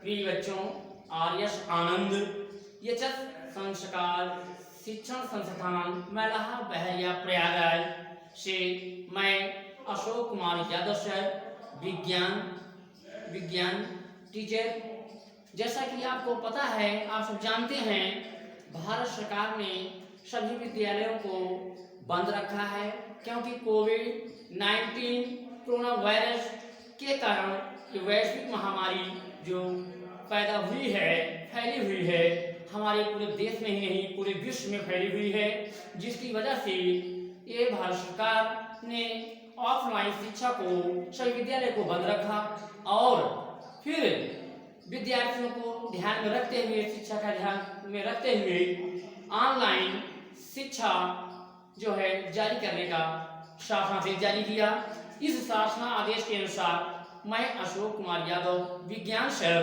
प्रिय बच्चों, आर्यश आनंद यचस संस्कार शिक्षण संस्थान मैलाहा बहरिया प्रयागराज से मैं अशोक कुमार यादव सर विज्ञान टीचर। जैसा कि आपको पता है, आप सब जानते हैं, भारत सरकार ने सभी विद्यालयों को बंद रखा है क्योंकि कोविड-19 कोरोना वायरस के कारण ये वैश्विक महामारी जो पैदा हुई है, फैली हुई है, हमारे पूरे देश में ही नहीं पूरे विश्व में फैली हुई है, जिसकी वजह से ये भारत सरकार ने ऑफलाइन शिक्षा को सभी विद्यालय को बंद रखा और फिर विद्यार्थियों को ध्यान में रखते हुए, शिक्षा का ध्यान में रखते हुए ऑनलाइन शिक्षा जो है जारी करने का शासनादेश जारी किया। इस शासनादेश के अनुसार मैं अशोक कुमार यादव विज्ञान सर,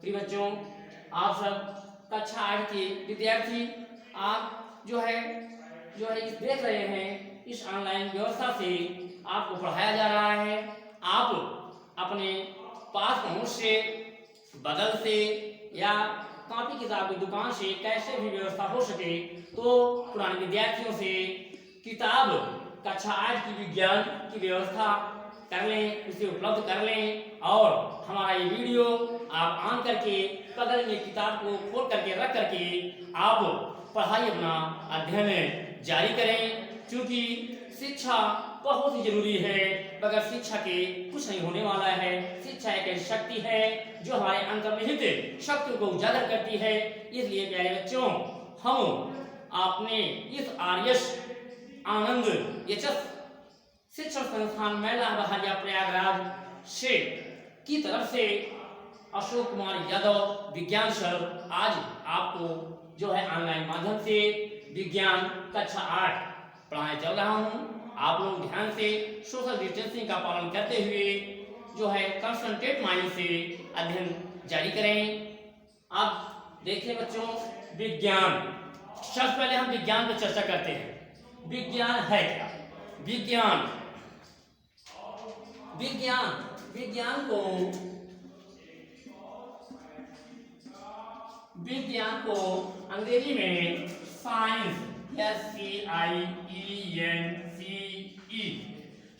प्रिय बच्चों, आप सब कक्षा 8 के विद्यार्थी, आप जो है इस देख रहे हैं, इस ऑनलाइन व्यवस्था से आपको पढ़ाया जा रहा है। आप अपने पास पहुंच से, बगल से या कॉपी किताब की दुकान से कैसे भी व्यवस्था हो सके तो पुराने विद्यार्थियों से किताब कक्षा 8 की विज्ञान की व्यवस्था कर लें, उसे उपलब्ध कर लें और हमारा ये वीडियो आप ऑन करके बगल में किताब को खोल करके रख करके आप पढ़ाई अपना अध्ययन जारी करें, क्योंकि शिक्षा बहुत ही जरूरी है। बगैर शिक्षा के कुछ नहीं होने वाला है। शिक्षा एक ऐसी शक्ति है जो हमारे अंतर्निहित शक्तियों को उजागर करती है। इसलिए प्यारे बच्चों, हम आपने इस आर्यश आनंद यचस शिक्षण संस्थान मैला बहरिया प्रयागराज से की तरफ से अशोक कुमार यादव विज्ञान सर आज आपको जो है ऑनलाइन माध्यम से विज्ञान कक्षा 8 पढ़ाने चल रहा हूँ। आप लोग ध्यान से सोशल डिस्टेंसिंग का पालन करते हुए जो है कंसंट्रेट माइंड से अध्ययन जारी करें। अब देखिए बच्चों, विज्ञान, सबसे पहले हम विज्ञान पर चर्चा करते हैं। विज्ञान है क्या? विज्ञान को अंग्रेजी में साइंस, SCIENCE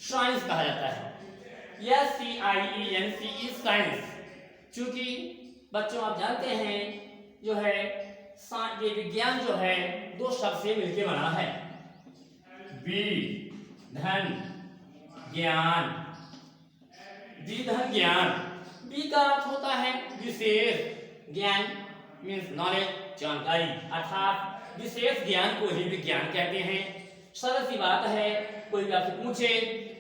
साइंस कहा जाता है। SCIENCE साइंस, चूंकि बच्चों आप जानते हैं जो है ये विज्ञान जो है दो शब्द से मिलकर बना है। विधन ज्ञान, बी का अर्थ होता है विशेष ज्ञान, मीन्स नॉलेज, जानकारी, अर्थात विशेष ज्ञान को ही विज्ञान कहते हैं। सरल सी बात है, कोई भी आपसे पूछे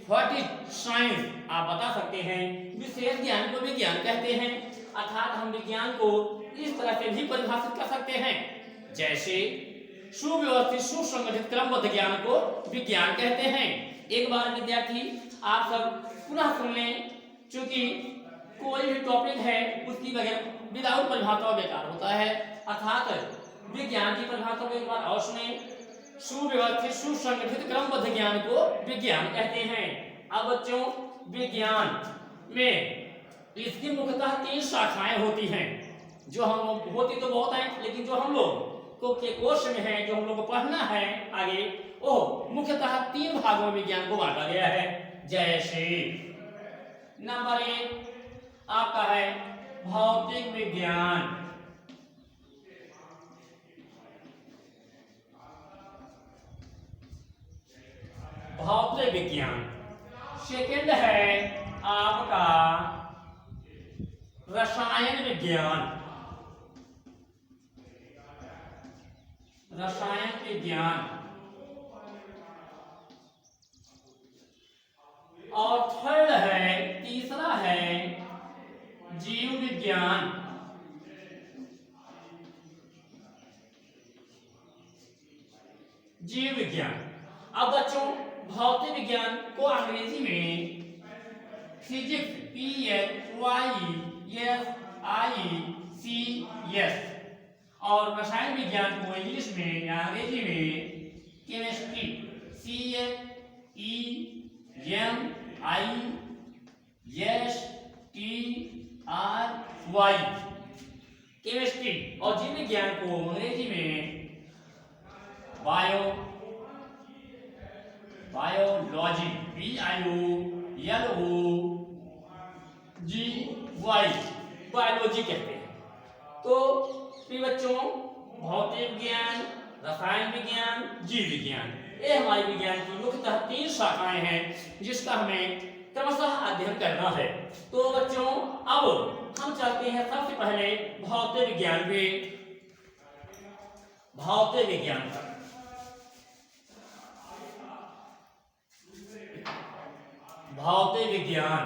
व्हाट इज साइंस, आप बता सकते हैं विशेष ज्ञान को विज्ञान कहते हैं। अर्थात हम विज्ञान को इस तरह से भी परिभाषित कर सकते हैं, जैसे सुव्यवस्थित सुसंगठित क्रमबद्ध ज्ञान को विज्ञान कहते हैं। एक बार विद्यार्थी आप सब पुनः सुन लें, क्योंकि कोई भी टॉपिक है उसकी बगैर विदाउट परिभाषा बेकार होता है। अर्थात विज्ञान की परिभाषा को एक बार और सुने। सुव्यवस्थित सुसंगठित क्रमबद्ध ज्ञान को विज्ञान कहते हैं। अब बच्चों, विज्ञान में इसकी मुख्यतः 3 शाखाएं होती हैं, जो हम लोग होती तो बहुत है, लेकिन जो हम लोग को के कोर्स में है, जो हम लोग को पढ़ना है आगे, वो मुख्यतः 3 भागों में विज्ञान को बांटा गया है। जैसे नंबर 1 आपका है भौतिक विज्ञान, सेकंड है आपका रसायन विज्ञान, और थर्ड है, तीसरा है जीव विज्ञान। अब बच्चों, भौतिक विज्ञान को अंग्रेजी में फिजिक्स, PHYSICS, और रसायन विज्ञान को इंग्लिश में या अंग्रेजी में केमिस्ट्री, CHEMISTRY केमिस्ट्री और जीव विज्ञान को अंग्रेजी में बायोलॉजी BIOLOGY बायोलॉजी कहते हैं। तो प्रिय बच्चों, भौतिक विज्ञान, रसायन विज्ञान, जीव विज्ञान, ये हमारे विज्ञान की मुख्यतः 3 शाखाएं हैं जिसका हमें क्रमशः अध्ययन करना है। तो बच्चों, अब हम चलते हैं सबसे पहले भौतिक विज्ञान पर। भौतिक विज्ञान पर भौतिक विज्ञान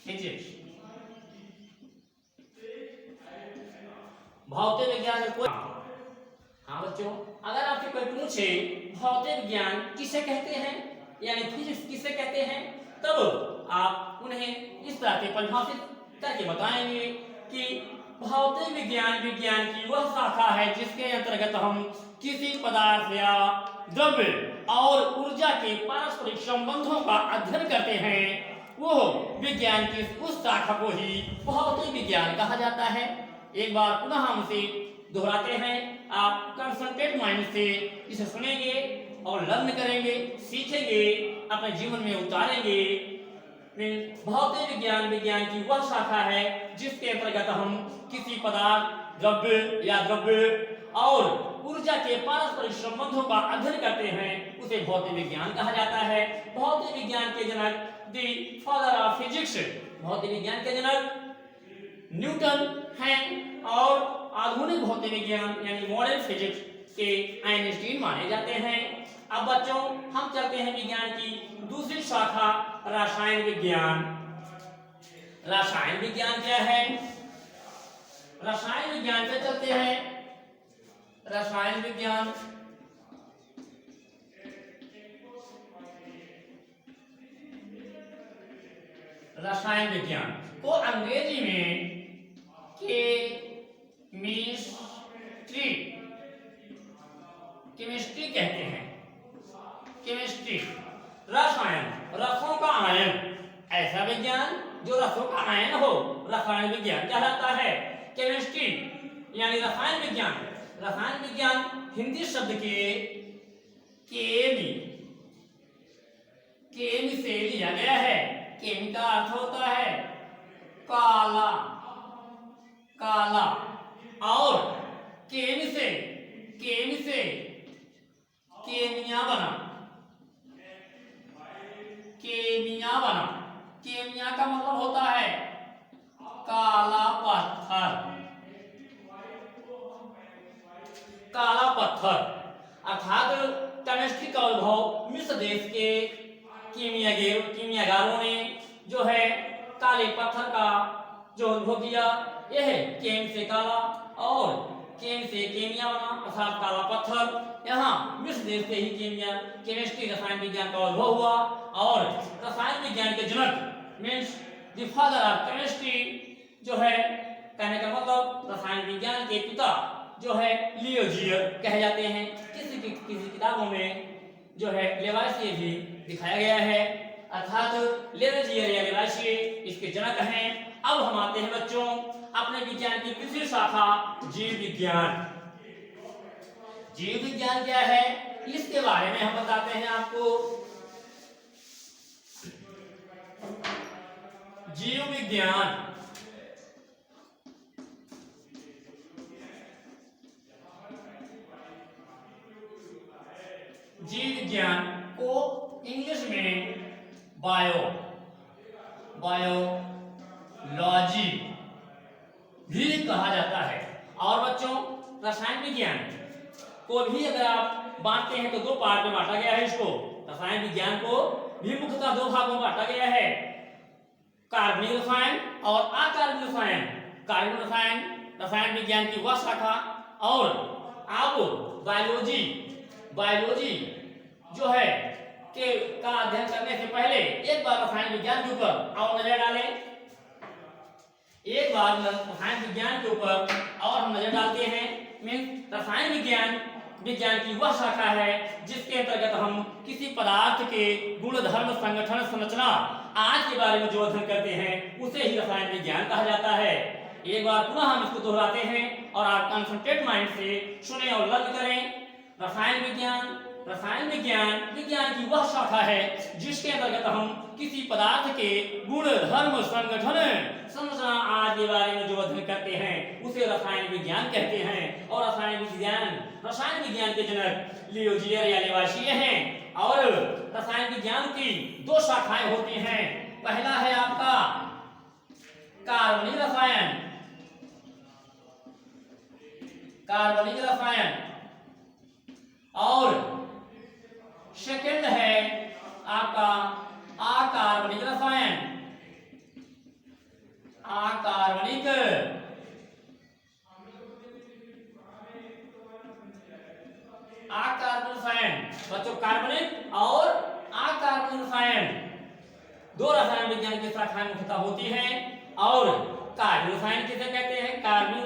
फिजिक्स। भौतिक विज्ञान का कोई, हाँ बच्चों, अगर आपसे कोई पूछे भौतिक विज्ञान किसे कहते हैं यानी फिजिक्स किसे कहते हैं, तब आप उन्हें इस तरह से परिभाषित करके बताएंगे कि भौतिक विज्ञान विज्ञान की वह शाखा है जिसके अंतर्गत हम किसी पदार्थ या द्रव्य और ऊर्जा के पारस्परिक संबंधों का अध्ययन करते हैं। वो विज्ञान की उस शाखा को ही भौतिक विज्ञान कहा जाता है। एक बार पुनः हम इसे दोहराते हैं, आप कंसंट्रेट माइंड से इसे सुनेंगे और लर्न करेंगे, सीखेंगे, अपने जीवन में उतारेंगे। भौतिक विज्ञान विज्ञान की वह शाखा है जिसके अंतर्गत हम किसी पदार्थ, द्रव्य या द्रव्य और ऊर्जा के पारस्परिक संबंधों का अध्ययन करते हैं, उसे भौतिक विज्ञान कहा जाता है। भौतिक विज्ञान के जनक द फादर ऑफ फिजिक्स, भौतिक विज्ञान के जनक न्यूटन हैं और आधुनिक भौतिक विज्ञान यानी मॉडर्न फिजिक्स के आइंस्टीन माने जाते हैं। अब बच्चों, हम चलते हैं विज्ञान की दूसरी शाखा रसायन विज्ञान। रसायन विज्ञान क्या है? रसायन विज्ञान पे चलते हैं। रसायन विज्ञान रसायन विज्ञान को अंग्रेजी में केमिस्ट्री कहते हैं। केमिस्ट्री, रसायन, रसों का आयन, ऐसा विज्ञान जो रसों का आयन हो रसायन विज्ञान कहलाता है। केमिस्ट्री यानी रसायन विज्ञान। रसायन विज्ञान हिंदी शब्द के केमी से लिया गया है। केमी का अर्थ होता है काला, काला, और केमी से केमिया बना। केमिया बना, केमिया का मतलब होता है काला पत्थर। काला पत्थर अर्थात केमिस्ट्री का उद्भव मिस्र देश के कीमियागारों ने जो है काले पत्थर का जो उद्भव किया, यह केम से काला और केम से केमिया बना अर्थात काला पत्थर। यहाँ मिस्र देश से ही केमिस्ट्री रसायन विज्ञान का उद्भव हुआ और रसायन विज्ञान के जनक means the father of chemistry जो है, कहने का मतलब रसायन विज्ञान के पिता जो है लियोजियर कहे जाते हैं। किसी किताबों में जो है लेवाइसिए भी दिखाया गया है, अर्थात लियोजियर या लेवाइसिए इसके जनक हैं। अब हम आते हैं बच्चों अपने विज्ञान की तीसरी शाखा जीव विज्ञान। जीव विज्ञान क्या है इसके बारे में हम बताते हैं आपको। जीव विज्ञान को इंग्लिश में बायोलॉजी भी कहा जाता है। और बच्चों रसायन विज्ञान को भी अगर आप बांटते हैं तो 2 पार्ट में बांटा गया है इसको। रसायन विज्ञान को भी मुख्यतः 2 भागों में बांटा गया है, कार्बनिक रसायन और अकार्बनिक रसायन। कार्बनिक रसायन रसायन विज्ञान की वह शाखा, और आप बायोलॉजी जो है का अध्ययन करने से पहले एक बार रसायन विज्ञान के ऊपर और नजर डालें। एक बार रसायन विज्ञान के ऊपर और हम नजर डालते हैं। मीन्स रसायन विज्ञान विज्ञान की वह शाखा है जिसके अंतर्गत हम किसी पदार्थ के गुण धर्म संगठन संरचना आज के बारे में जो अध्ययन करते हैं उसे ही रसायन विज्ञान कहा जाता है। एक बार पुनः हम इसको दोहराते हैं और आप कंसंट्रेट माइंड से सुने और लर्न करें। रसायन विज्ञान विज्ञान की वह शाखा है जिसके अंतर्गत हम किसी पदार्थ के गुण धर्म संगठन संरचना आदि के बारे में जो अध्ययन करते हैं उसे रसायन विज्ञान कहते हैं। और रसायन विज्ञान के जनक लियोजियर या लेवाशियर हैं। और रसायन विज्ञान की दो शाखाएं होती हैं। पहला है आपका कार्बनिक रसायन और सेकंड है आपका अकार्बनिक रसायन। बच्चों कार्बनिक और अकार्बनिक रसायन दो रसायन विज्ञान की शाखाएं मुख्यतः होती हैं। और कार्बनिक रसायन किसे कहते हैं? कार्बनिक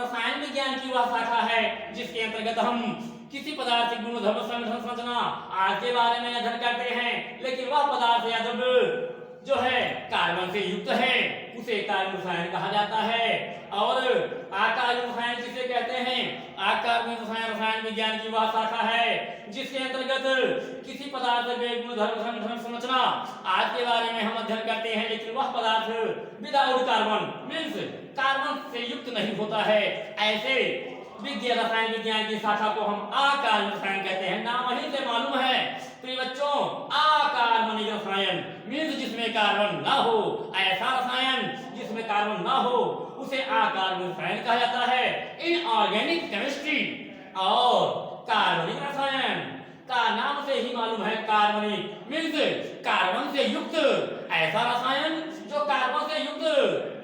रसायन विज्ञान की वह शाखा है जिसके अंतर्गत हम किसी पदार्थ के गुण धर्म संगठन संरचना आज के बारे में अध्ययन करते हैं। लेकिन वह पदार्थ या द्रव्य जो है कार्बन से युक्त है उसे कार्बनिक रसायन कहा जाता है। और अकार्बनिक रसायन किसे कहते हैं? अकार्बनिक रसायन विज्ञान की वह शाखा है जिसके अंतर्गत किसी पदार्थ के गुण धर्म संगठन संरचना आज के बारे में हम अध्ययन करते हैं। लेकिन वह पदार्थ विदाउट कार्बन मींस कार्बन से युक्त नहीं होता है। ऐसे रसायन विज्ञान की शाखा को हम अकार्बनिक रसायन कहते हैं। नाम ही से मालूम है प्रिय बच्चों, अकार्बनिक रसायन मींस जिसमें कार्बन ना हो। ऐसा रसायन जिसमें कार्बन ना हो उसे अकार्बनिक रसायन कहा जाता है। इनऑर्गेनिक केमिस्ट्री और कार्बनिक रसायन का नाम से ही मालूम है कार्बनिक मींस कार्बन से युक्त ऐसा रसायन जो कार्बन से युक्त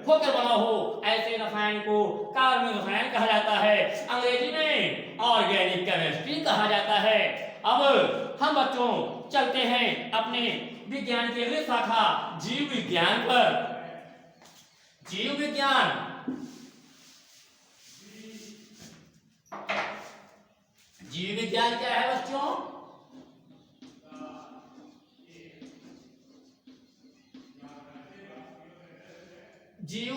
होकर बना हो, ऐसे रसायन को कार्बनिक रसायन कहा जाता है। अंग्रेजी में ऑर्गेनिक केमिस्ट्री कहा जाता है। अब हम बच्चों चलते हैं अपने विज्ञान की अगली शाखा जीव विज्ञान पर। जीव विज्ञान क्या है बच्चों? जीव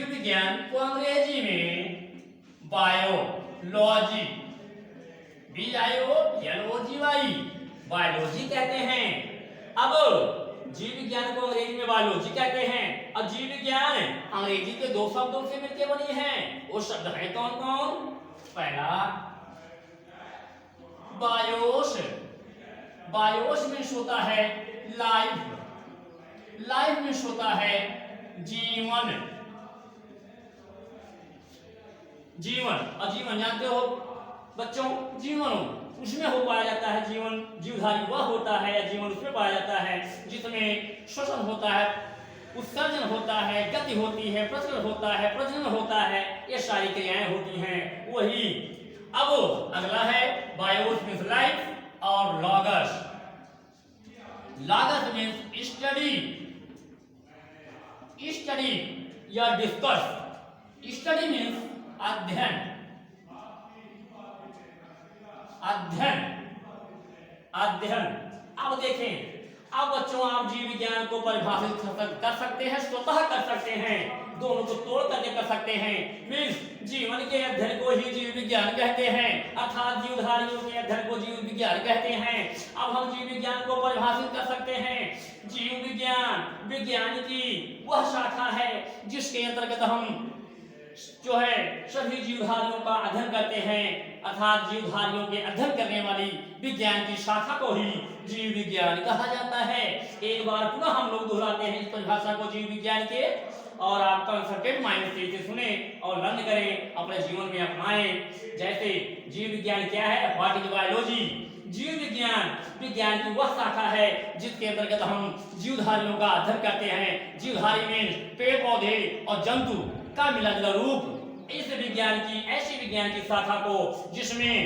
विज्ञान को अंग्रेजी में बायोलॉजी बायोलॉजी कहते हैं। अब जीव विज्ञान को अंग्रेजी में बायोलॉजी कहते हैं। अब जीव विज्ञान अंग्रेजी के दो शब्दों से मिलकर बनी है। वो शब्द है कौन कौन? पहला बायोस मीन्स होता है लाइफ मीन्स होता है जीवन। और जीवन जानते हो बच्चों, जीवन उसमें हो पाया जाता है। जीवन जीवधारी वह होता है या जीवन उसमें पाया जाता है जिसमें श्वसन होता है, उत्सर्जन होता है, गति होती है, प्रसरण होता है, प्रजनन होता है, ये सारी क्रियाएं होती हैं वही। अब अगला है बायोस मीन्स लाइफ और लॉगस मीन्स स्टडी या डिस्कस। स्टडी मीन्स अध्ययन। अब देखें, अब बच्चों आप जीव विज्ञान को परिभाषित कर सकते हैं, स्वतः कर सकते हैं, दोनों को तोड़ करके कर सकते हैं। मीन्स जीवन के अध्ययन को ही जीव विज्ञान कहते हैं, अर्थात जीवधारियों के अध्ययन को जीव विज्ञान कहते हैं। अब हम जीव विज्ञान को परिभाषित कर सकते हैं। जीव विज्ञान की वह शाखा है जिसके अंतर्गत हम जो है सभी जीवधारियों का अध्ययन करते हैं, अर्थात जीवधारियों के अध्ययन करने वाली विज्ञान की शाखा को ही जीव विज्ञान कहा जाता है। एक बार पुनः हम लोग दोहराते हैं इस परिभाषा को जीव विज्ञान के, और आप कंसंट्रेट माइंड से इसे सुने और लर्न करें, अपने जीवन में अपनाएं। जैसे जीव विज्ञान क्या है? What is biology? जीव विज्ञान की वह शाखा है जिसके अंतर्गत हम जीवधारियों का अध्ययन करते हैं। जीवधारी में पेड़ पौधे और जंतु का मिला जुला रूप। ऐसे विज्ञान की शाखा को जिसमें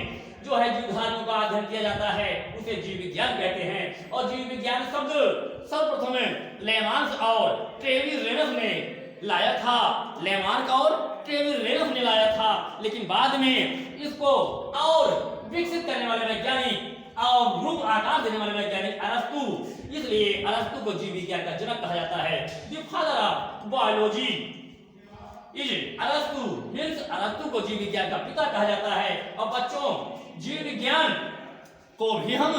जो है जीवधारियों का अध्ययन किया जाता है उसे जीव विज्ञान कहते हैं। और जीव विज्ञान शब्द सर्वप्रथम लेमार्क और ट्रेविस रेनस ने लाया था। लेमार्क और केविन रेनॉल्ड्स ने लाया था, लेकिन बाद में इसको और विकसित करने वाले वैज्ञानिक और रूप आकार देने वाले वैज्ञानिक अरस्तु, इसलिए अरस्तु को जीव विज्ञान का जनक कहा जाता है। The father of biology is अरस्तु, मींस अरस्तु को जीव विज्ञान का पिता कहा जाता है। और बच्चों, जीव विज्ञान को भी हम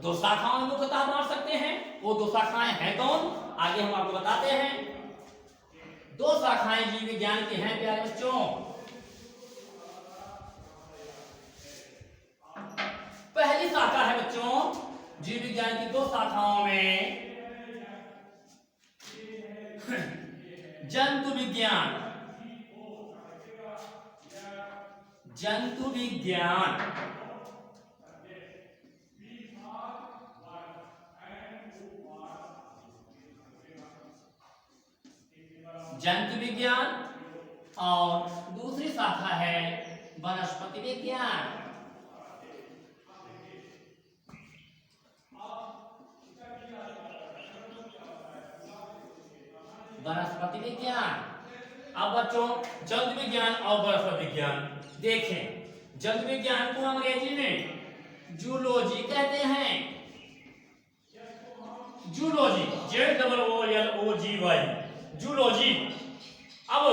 दो शाखाओं में मुख्यतः बांट सकते हैं। वो दो शाखाएं हैं कौन, आगे हम आपको बताते हैं। दो शाखाएं जीव विज्ञान की हैं प्यारे बच्चों। पहली शाखा है बच्चों जीव विज्ञान की दो शाखाओं में जंतु विज्ञान, जंतु विज्ञान, जंतु विज्ञान, और दूसरी शाखा है वनस्पति विज्ञान। वनस्पति विज्ञान। अब बच्चों जंतु विज्ञान और वनस्पति विज्ञान देखें। जंतु विज्ञान को अंग्रेजी में जूलॉजी कहते हैं। Zoology, ZOOLOGY, zoology. अब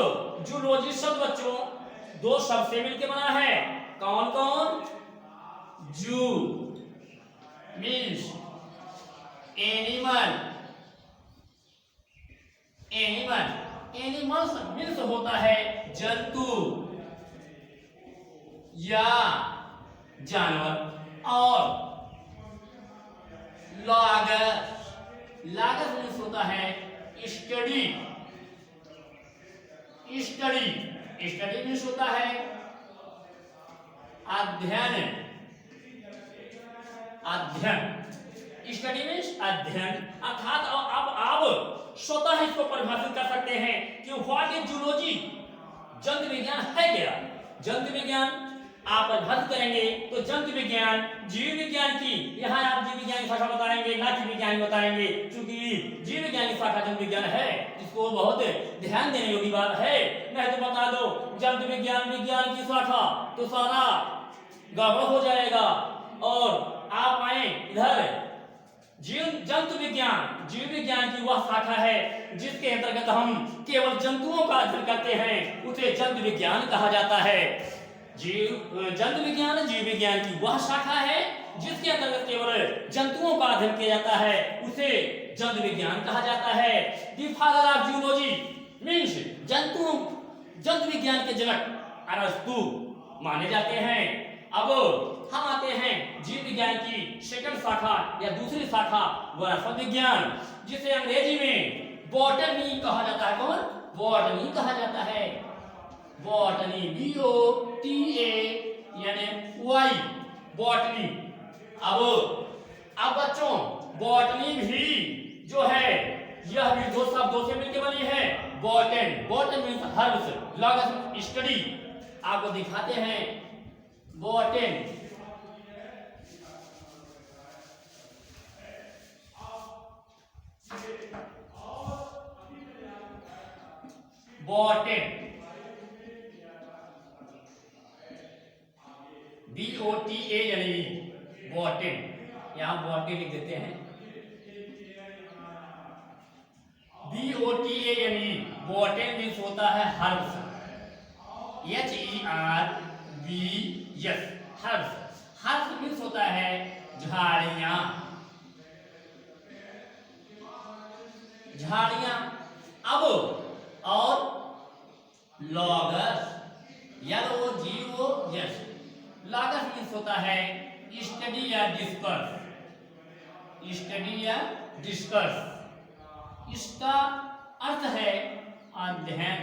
जूलॉजी शब्द बच्चों दो शब्द से मिलकर बना है। कौन कौन? जू मीन्स एनिमल, एनिमल्स मीन्स होता है जंतु या जानवर, और लागस मीन्स होता है स्टडी मीन्स होता है अध्ययन, स्टडी मीन्स अध्ययन। अर्थात अब आप स्वतः इसको परिभाषित कर सकते हैं कि व्हाट इज जूलॉजी, जंतु विज्ञान है क्या। जंतु विज्ञान आप परिभाषित करेंगे तो जंतु विज्ञान जीव विज्ञान की, यहाँ आप जीव विज्ञान की शाखा बताएंगे ना कि विज्ञान बताएंगे, क्योंकि जीव विज्ञान की शाखा जंतु विज्ञान है, इसको बहुत ध्यान देने योग्य बात है। नहीं तो बता दो जंतु विज्ञान की शाखा तो सारा गड़बड़ हो जाएगा। और आप आए इधर जंतु विज्ञान, जीव विज्ञान की वह शाखा है जिसके अंतर्गत हम केवल जंतुओं का अध्ययन करते हैं, उसे जंतु विज्ञान कहा जाता है। जंतु विज्ञान जीव विज्ञान की वह शाखा है जिसके अंतर्गत केवल जंतुओं का अध्ययन किया जाता है, उसे जंतु विज्ञान कहा जाता है। The father of zoology means जंतु विज्ञान के जनक अरस्तु माने जाते हैं। अब हम आते हैं जीव विज्ञान की सेकंड शाखा या दूसरी शाखा वनस्पति विज्ञान, जिसे अंग्रेजी में बॉटनी कहा जाता है। कौन? बॉटनी कहा जाता है। Botany, BOTANY, botany. अब बच्चों बॉटनी भी जो है यह भी दो शब्दों से मिलकर बनी है। बॉटन मीन्स हर्ब्स, लॉगस स्टडी। आपको दिखाते हैं बॉटन, बॉटन BOTANY, बॉटन। यहां बॉटन लिख देते हैं BOTANY, बॉटन मीन्स होता है हर्ब्स, HERBS, हर्ब्स मीन्स होता है झाड़ियां। अब और लॉगस, LOGOS, लॉगस मीन्स होता है स्टडी या डिस्कस। इसका अर्थ है अध्ययन।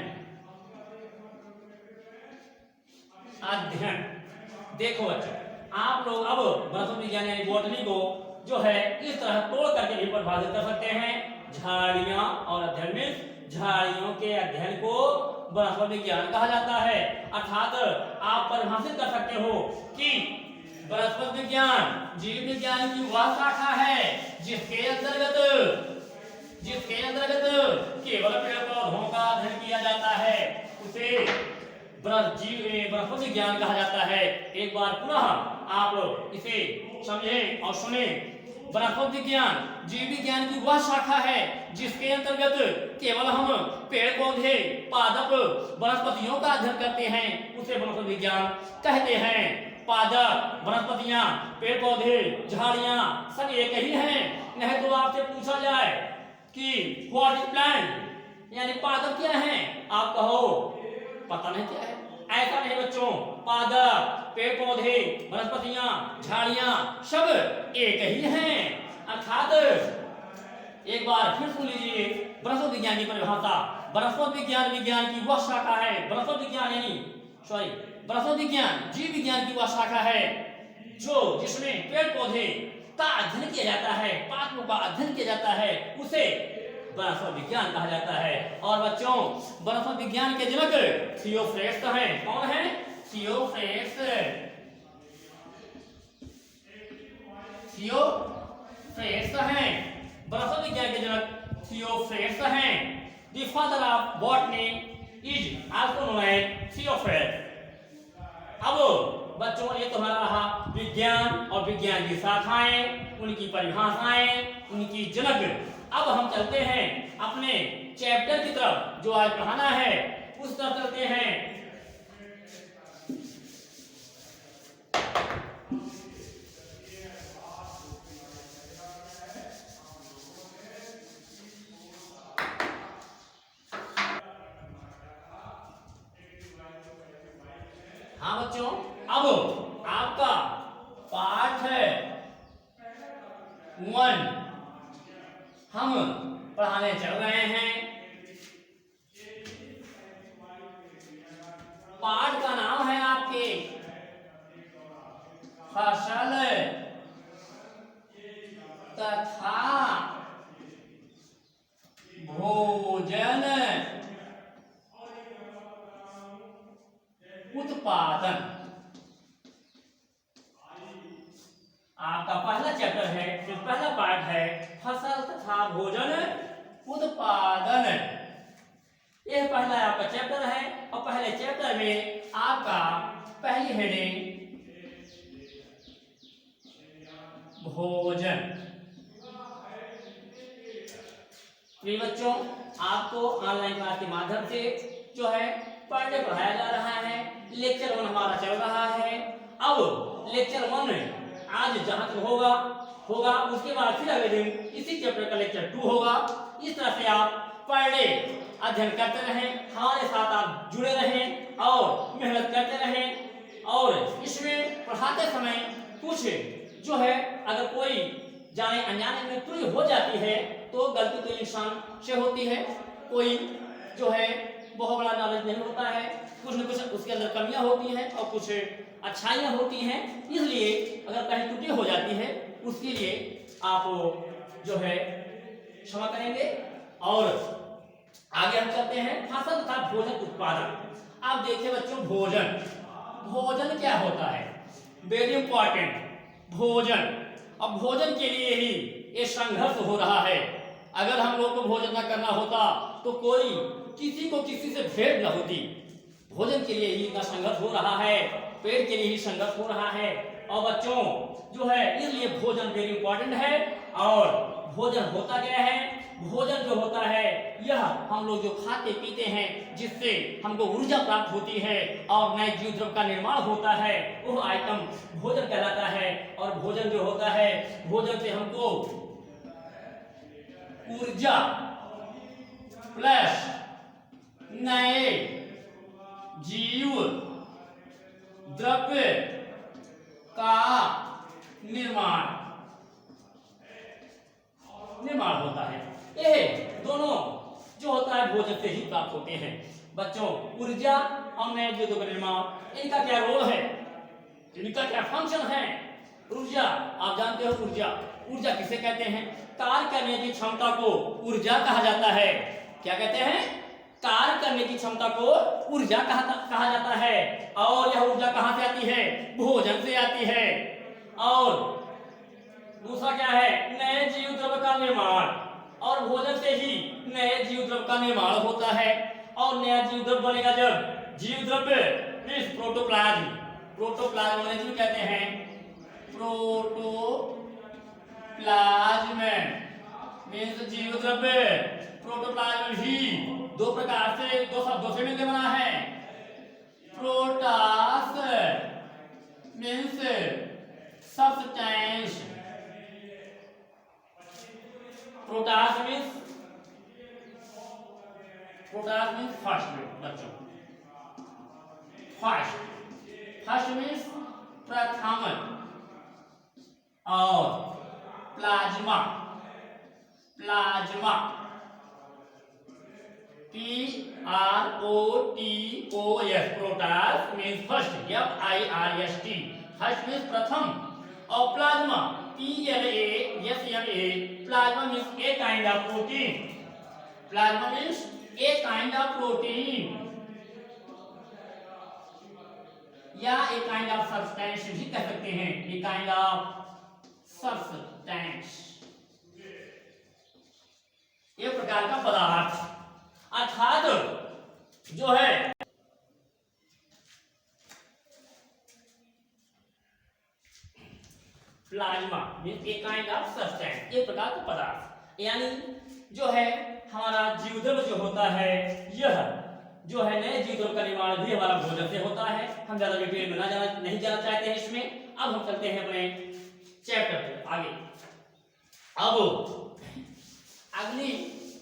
देखो बच्चों, आप लोग अब वनस्पति विज्ञान यानी बॉटनी को जो है इस तरह तोड़ करके भी परिभाषित कर सकते हैं। झाड़ियां और अध्ययन में झाड़ियों के अध्ययन को वनस्पति विज्ञान कहा जाता है। अर्थात आप परिभाषित कर सकते हो कि वनस्पति विज्ञान जीव विज्ञान की वह शाखा है जिसके अंतर्गत केवल पेड़ पौधों का अध्ययन किया जाता है, उसे वनस्पति विज्ञान कहा जाता है। एक बार पुनः आप इसे समझें और सुने। वनस्पति विज्ञान जीव विज्ञान की वह शाखा है जिसके अंतर्गत केवल हम पेड़ पौधे पादप वनस्पतियों का अध्ययन करते हैं, उसे वनस्पति विज्ञान कहते हैं। पादप वनस्पतियां पेड़ पौधे झाड़ियां सब एक ही हैं। नहीं तो आपसे पूछा जाए कि व्हाट इज प्लांट यानी पादप क्या है, आप कहो पता नहीं क्या है। ऐसा नहीं बच्चों, पादप पेड़ पौधे वनस्पतियां झाड़ियां सब एक ही हैं। अर्थात एक बार फिर सुन लीजिए वनस्पति विज्ञान की परिभाषा। वनस्पति विज्ञान विज्ञान की वह शाखा है, वनस्पति विज्ञान वनस्पति विज्ञान जीव विज्ञान की वह शाखा है जिसमें पेड़ पौधे का अध्ययन किया जाता है, पादपों का अध्ययन किया जाता है, उसे वनस्पति विज्ञान कहा जाता है। और बच्चों वनस्पति विज्ञान के जनक थियोफ्रेस्ट हैं। कौन है? थियोफ्रेस्ट हैं। वनस्पति विज्ञान के जनक थियोफ्रेस्ट हैं। The father of botany is also known as Theophrastus. अब बच्चों ये तुम्हारा रहा विज्ञान और विज्ञान की शाखाएं, उनकी परिभाषाएं, उनकी जनक। अब हम चलते हैं अपने चैप्टर की तरफ जो आज पढ़ाना है, उस तरफ चलते हैं। हाँ बच्चों, अब आपका पाठ है 1 हम पढ़ाने चल रहे हैं। पाठ का नाम है आपके फसल तथा भोजन उत्पादन। आपका पहला चैप्टर है, जो पहला पार्ट है फसल तथा भोजन उत्पादन। यह पहला आपका चैप्टर है और पहले चैप्टर में आपका पहली हेडिंग भोजन। प्रिय बच्चों, आपको ऑनलाइन क्लास के माध्यम से जो है पढ़ने पढ़ाया जा रहा है। लेक्चर 1 हमारा चल रहा है। अब लेक्चर 1 आज जहां तक होगा उसके बाद फिर अगले दिन इसी चैप्टर का लेक्चर 2 होगा। इस तरह से आप पर डे अध्ययन करते रहें, हमारे साथ आप जुड़े रहें और मेहनत करते रहें। और इसमें पढ़ाते समय कुछ जो है अगर कोई जाने अनजाने में त्रुटि हो जाती है तो गलती तो इंसान से होती है। कोई जो है बहुत बड़ा नॉलेज नहीं होता है, कुछ न कुछ उसके अंदर कमियां होती हैं और कुछ अच्छाइयां होती हैं। इसलिए अगर कहीं त्रुटि हो जाती है उसके लिए आप जो है क्षमा करेंगे। और आगे हम चलते हैं फसल तथा भोजन उत्पादन। आप देखिए बच्चों, भोजन क्या होता है? वेरी इंपॉर्टेंट भोजन। अब भोजन के लिए ही ये संघर्ष हो रहा है। अगर हम लोग को भोजन न करना होता तो कोई किसी को किसी से भेंट न होती। भोजन के लिए ही इतना संघर्ष हो रहा है, पेट के लिए ही संघर्ष हो रहा है। और बच्चों जो है इसलिए भोजन वेरी इंपॉर्टेंट है। और भोजन होता क्या है? भोजन जो होता है यह हम लोग जो खाते पीते हैं जिससे हमको ऊर्जा प्राप्त होती है और नए जीव द्रव्य का निर्माण होता है, वह आइटम भोजन कहलाता है। और भोजन जो होता है, भोजन से हमको ऊर्जा प्लस नए जीव द्रव्य का निर्माण होता है। यह दोनों जो होता है भोजन से ही प्राप्त होते हैं। बच्चों ऊर्जा और नए जीव द्रव्य का निर्माण, इनका क्या रोल है, इनका क्या फंक्शन है? ऊर्जा, आप जानते हो ऊर्जा किसे कहते हैं? कार्य करने की क्षमता को ऊर्जा कहा जाता है। क्या कहते हैं? कार्य करने की क्षमता को ऊर्जा कहा जाता है। और यह ऊर्जा कहां से आती है? भोजन से आती है। और दूसरा क्या है? नए जीव द्रव्य का निर्माण। और भोजन से ही नए जीव द्रव्य का निर्माण होता है। और नया जीव द्रव्य बनेगा जब जीव द्रव्य मीन्स प्रोटोप्लाज्म, प्रोटोप्लाज्म भी कहते हैं, प्रोटोप्लाज्म मीन्स जीव द्रव्य। प्रोटोप्लाज्म भी दो प्रकार से, दो शब्दों से मिलकर बना है। Protos means substance, protos means first बच्चों, फर्स्ट मीन्स प्रथम, और plasma PROTOS protos means first, FIRST first means प्रथम, और plasma PLASMA plasma means a kind of protein, plasma means a kind of protein या ए काइंड ऑफ सब्सटेंस भी कह सकते हैं, ए काइंड ऑफ सब्सटेंस, एक प्रकार का पदार्थ। अर्थात जो है plasma means a kind of substance, एक प्रकार का पदार्थ, यानी जो है हमारा जीवद्रव्य जो होता है, यह जो है नए जीवद्रव्य का निर्माण भी हमारा भोजन से होता है। हम ज्यादा डिटेल में नहीं जाना चाहते हैं इसमें। अब हम चलते हैं अपने चैप्टर पे आगे। अब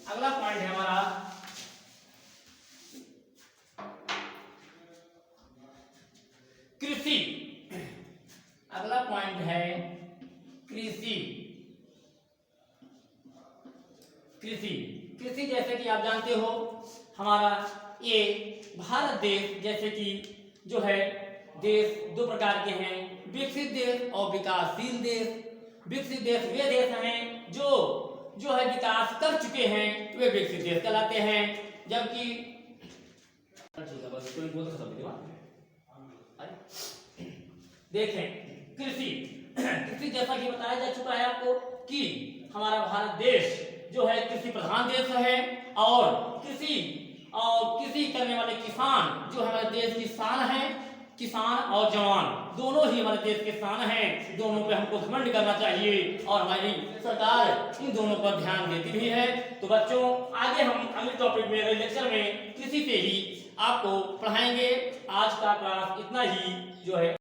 अगला पॉइंट है हमारा कृषि। अगला पॉइंट है कृषि। कृषि जैसे कि आप जानते हो, हमारा ये भारत देश जैसे कि जो है देश दो प्रकार के हैं, विकसित देश और विकासशील देश। विकसित देश वे देश हैं जो है विकास कर चुके हैं, वे विकसित देश कहलाते हैं। जबकि देखें कृषि जैसा कि बताया जा चुका है आपको कि हमारा भारत देश जो है कृषि प्रधान देश है, और कृषि करने वाले किसान जो हमारे देश की शान है। किसान और जवान दोनों ही हमारे देश के शान हैं, दोनों पे हमको घमंड करना चाहिए, और हमारी सरकार इन दोनों पर ध्यान देती भी है। तो बच्चों आगे हम अगले टॉपिक में, अगले लेक्चर में कृषि पे ही आपको पढ़ाएंगे। आज का क्लास इतना ही जो है।